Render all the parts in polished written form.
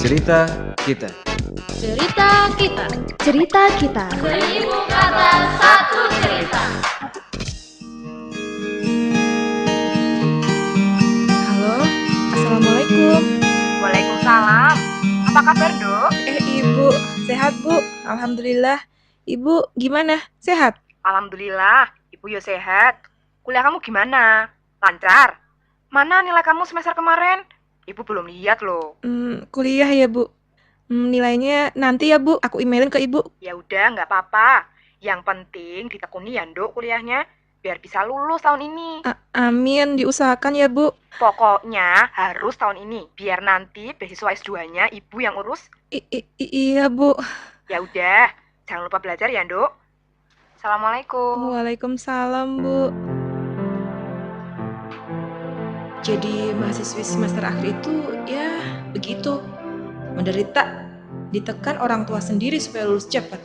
Cerita kita. Cerita kita. Cerita kita. Seribu kata satu cerita. Halo, Assalamualaikum. Waalaikumsalam. Apa kabar, Dok? Ibu, sehat Bu? Alhamdulillah. Ibu gimana? Sehat? Alhamdulillah, Ibu ya sehat. Kuliah kamu gimana? Lancar? Mana nilai kamu semester kemarin? Ibu belum lihat loh. Kuliah ya Bu. Nilainya nanti ya Bu, aku emailin ke Ibu. Ya udah, nggak apa-apa. Yang penting ditekuni ya, Dok, kuliahnya. Biar bisa lulus tahun ini. Amin, diusahakan ya Bu. Pokoknya harus tahun ini. Biar nanti beasiswa S2-nya Ibu yang urus. Iya Bu. Ya udah, jangan lupa belajar ya, Dok. Assalamualaikum. Waalaikumsalam Bu. Jadi mahasiswi semester akhir itu ya begitu, menderita, ditekan orang tua sendiri supaya lulus cepat.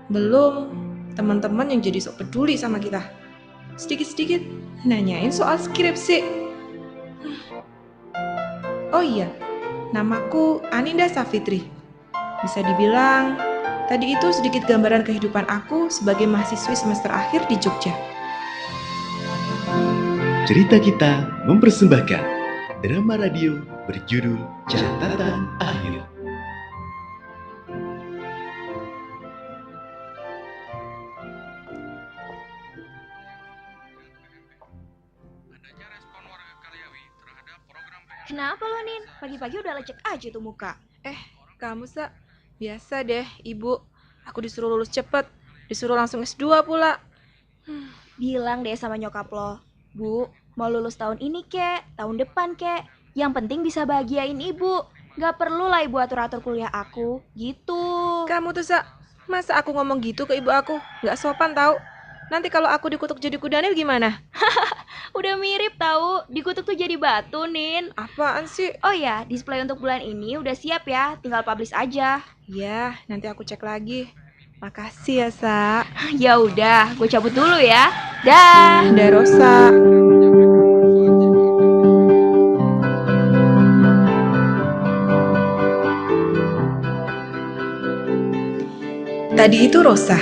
Belum teman-teman yang jadi sok peduli sama kita, sedikit-sedikit nanyain soal skripsi. Oh iya, namaku Aninda Safitri. Bisa dibilang tadi itu sedikit gambaran kehidupan aku sebagai mahasiswi semester akhir di Jogja. Cerita kita mempersembahkan drama radio berjudul Catatan Akhir. Kenapa lo, Nin? Pagi-pagi udah lecek aja tuh muka. Kamu Sa, biasa deh Ibu. Aku disuruh lulus cepet, disuruh langsung S2 pula. Bilang deh sama nyokap lo, Bu, mau lulus tahun ini kek, tahun depan kek. Yang penting bisa bahagiain ibu. Gak perlu lah ibu atur-atur kuliah aku, gitu. Kamu tuh Sa, masa aku ngomong gitu ke ibu aku? Gak sopan tau. Nanti kalau aku dikutuk jadi kudanil gimana? Udah mirip tahu, dikutuk tuh jadi batu, Nin. Apaan sih? Oh ya, display untuk bulan ini udah siap ya, tinggal publish aja. Ya, nanti aku cek lagi. Makasih ya Sa. Ya udah, gue cabut dulu ya. Dah. Dah Rosa. Tadi itu Rosa,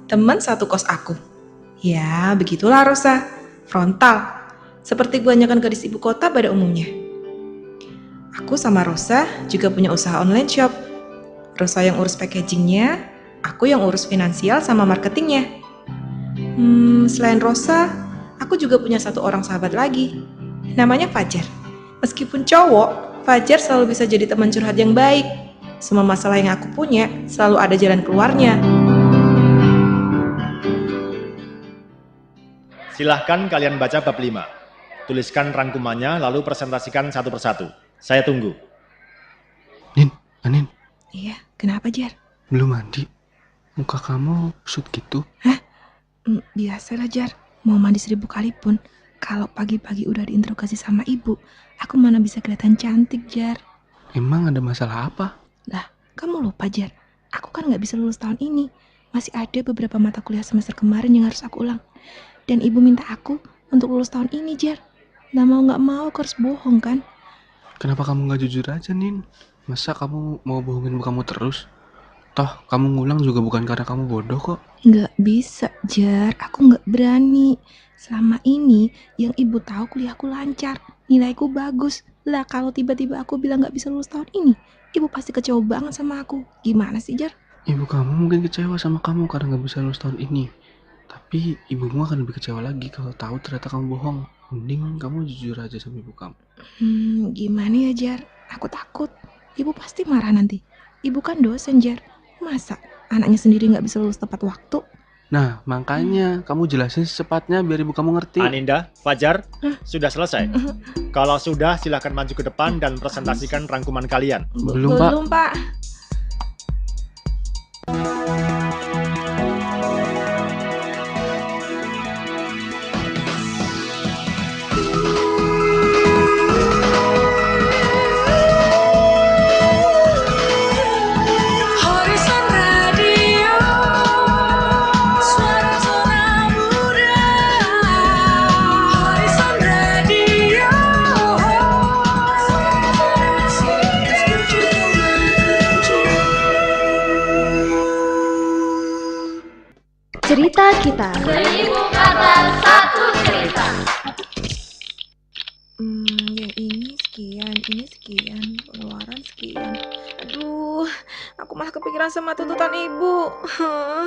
teman satu kos aku. Ya, begitulah Rosa, frontal, seperti kebanyakan gadis ibu kota pada umumnya. Aku sama Rosa juga punya usaha online shop. Rosa yang urus packagingnya, aku yang urus finansial sama marketingnya. Selain Rosa, aku juga punya satu orang sahabat lagi, namanya Fajar. Meskipun cowok, Fajar selalu bisa jadi teman curhat yang baik. Semua masalah yang aku punya selalu ada jalan keluarnya. Silahkan kalian baca bab 5. Tuliskan rangkumannya lalu presentasikan satu persatu. Saya tunggu. Anin, Iya, kenapa Jar? belum mandi? Muka kamu kusut gitu. Biasalah Jar, mau mandi 1000 kali pun, kalau pagi-pagi udah diinterogasi sama ibu, aku mana bisa kelihatan cantik Jar. Emang ada masalah apa? Lah, kamu lupa Jar, aku kan gak bisa lulus tahun ini. Masih ada beberapa mata kuliah semester kemarin yang harus aku ulang. Dan ibu minta aku untuk lulus tahun ini Jar. Gak mau aku harus bohong kan? Kenapa kamu gak jujur aja, Nin? Masa kamu mau bohongin kamu terus? Toh, kamu ngulang juga bukan karena kamu bodoh kok. Gak bisa Jar, aku gak berani. Selama ini yang ibu tahu kuliahku lancar, nilaiku bagus. Lah kalau tiba-tiba aku bilang gak bisa lulus tahun ini, ibu pasti kecewa banget sama aku. Gimana sih Jar? Ibu kamu mungkin kecewa sama kamu karena gak bisa lulus tahun ini. Tapi ibumu akan lebih kecewa lagi kalau tahu ternyata kamu bohong. Mending kamu jujur aja sama ibu kamu. Gimana ya Jar? Aku takut. Ibu pasti marah nanti. Ibu kan dosen Jar. Masa anaknya sendiri gak bisa lulus tepat waktu? Nah, makanya kamu jelasin secepatnya biar ibu kamu ngerti. Aninda, Fajar, sudah selesai? Kalau sudah, silahkan maju ke depan dan presentasikan rangkuman kalian. Belum, Pak. Belum Pak. cerita. Yang ini sekian, pengeluaran sekian. Aduh, aku malah kepikiran sama tuntutan ibu.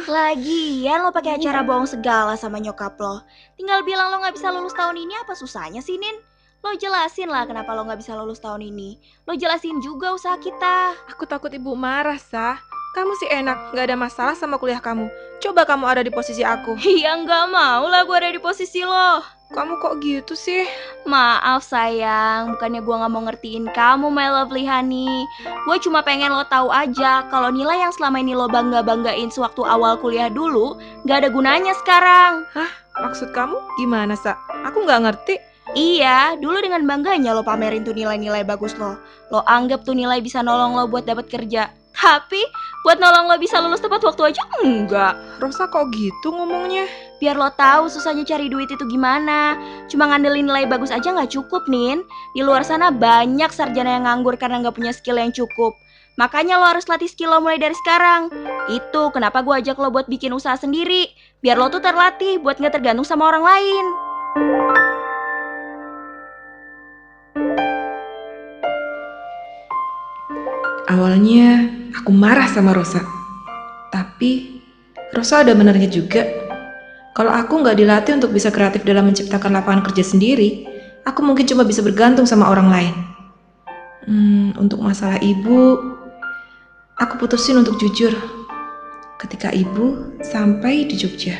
Lagian lo pakai acara bohong segala sama nyokap lo. Tinggal bilang lo gak bisa lulus tahun ini, apa susahnya sih, Nin? Lo jelasin lah kenapa lo gak bisa lulus tahun ini. Lo jelasin juga usaha kita. Aku takut ibu marah, Sah. Kamu sih enak, gak ada masalah sama kuliah kamu. Coba kamu ada di posisi aku. Ya gak mau lah gue ada di posisi lo. Kamu kok gitu sih? Maaf sayang, bukannya gue gak mau ngertiin kamu, my lovely honey. Gue cuma pengen lo tahu aja kalau nilai yang selama ini lo bangga-banggain sewaktu awal kuliah dulu gak ada gunanya sekarang. Maksud kamu gimana, Sa? Aku gak ngerti. Iya, dulu dengan bangganya lo pamerin tuh nilai-nilai bagus lo. Lo anggap tuh nilai bisa nolong lo buat dapat kerja. Tapi buat nolong lo bisa lulus tepat waktu aja enggak. Rosa kok gitu ngomongnya? Biar lo tahu susahnya cari duit itu gimana. Cuma ngandelin nilai bagus aja nggak cukup, Nin. Di luar sana banyak sarjana yang nganggur karena nggak punya skill yang cukup. Makanya lo harus latih skill lo mulai dari sekarang. Itu kenapa gue ajak lo buat bikin usaha sendiri. Biar lo tuh terlatih buat nggak tergantung sama orang lain. Awalnya aku marah sama Rosa. Tapi Rosa ada benarnya juga. Kalau aku nggak dilatih untuk bisa kreatif dalam menciptakan lapangan kerja sendiri, aku mungkin cuma bisa bergantung sama orang lain. Untuk masalah ibu, aku putusin untuk jujur. Ketika ibu sampai di Jogja.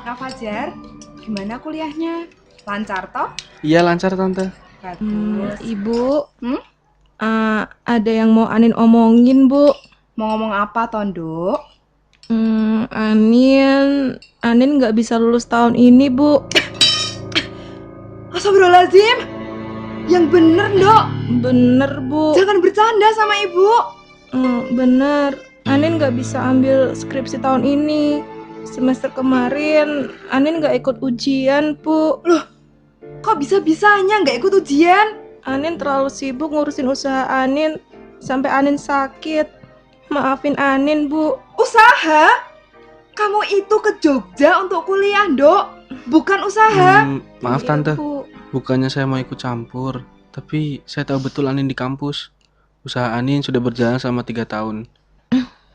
Kak Fajar, gimana kuliahnya? Lancar toh? Iya lancar tante. Bagus. Ibu, ada yang mau Anin omongin, Bu. Mau ngomong apa, Tondo? Anin nggak bisa lulus tahun ini, Bu. Astagfirullahaladzim. Yang bener, Ndok. Bener, Bu. Jangan bercanda sama ibu. Bener. Anin nggak bisa ambil skripsi tahun ini. Semester kemarin Anin nggak ikut ujian, Bu. Loh, kok bisa-bisanya nggak ikut ujian? Anin terlalu sibuk ngurusin usaha Anin sampai Anin sakit. Maafin Anin, Bu. Usaha? Kamu itu ke Jogja untuk kuliah, Ndok. Bukan usaha. Maaf Iya, tante, Bu. bukannya saya mau ikut campur, tapi saya tahu betul Anin di kampus. Usaha Anin sudah berjalan selama 3 tahun.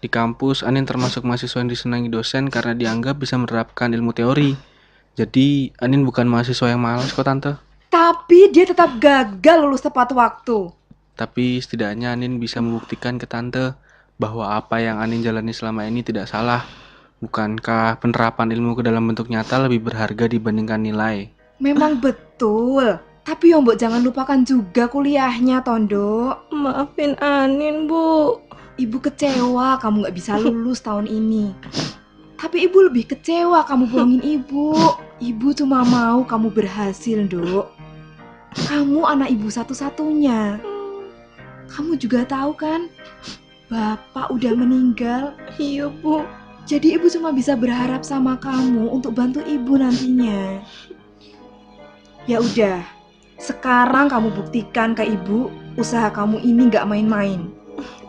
Di kampus, Anin termasuk mahasiswa yang disenangi dosen karena dianggap bisa menerapkan ilmu teori. Jadi, Anin bukan mahasiswa yang malas kok tante. Tapi dia tetap gagal lulus tepat waktu. Tapi setidaknya Anin bisa membuktikan ke tante bahwa apa yang Anin jalani selama ini tidak salah. Bukankah penerapan ilmu ke dalam bentuk nyata lebih berharga dibandingkan nilai? Memang betul. Tapi Mbok jangan lupakan juga kuliahnya, Tondo. Maafin Anin, Bu. Ibu kecewa kamu gak bisa lulus tahun ini. Tapi ibu lebih kecewa kamu bohongin ibu. Ibu cuma mau kamu berhasil, Ndok. Kamu anak ibu satu-satunya. Kamu juga tahu kan, bapak udah meninggal. Iya, Bu. Jadi ibu cuma bisa berharap sama kamu untuk bantu ibu nantinya. Ya udah, sekarang kamu buktikan ke ibu usaha kamu ini gak main-main.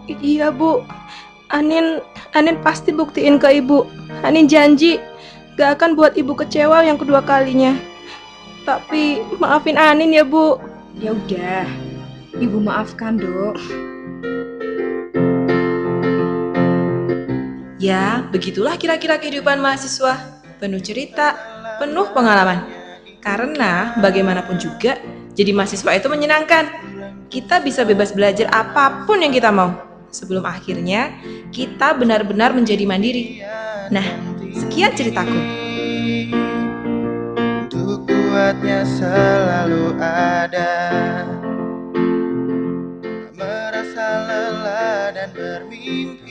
Iya, Bu. Anin pasti buktiin ke ibu. Anin janji gak akan buat ibu kecewa yang kedua kalinya. Tapi maafin Anin ya, Bu. Ya udah, ibu maafkan, Dok. Ya, begitulah kira-kira kehidupan mahasiswa. Penuh cerita, penuh pengalaman. Karena bagaimanapun juga, jadi mahasiswa itu menyenangkan. Kita bisa bebas belajar apapun yang kita mau. Sebelum akhirnya kita benar-benar menjadi mandiri. Nah, sekian ceritaku. Untuk kuatnya selalu ada, merasa lelah dan bermimpi.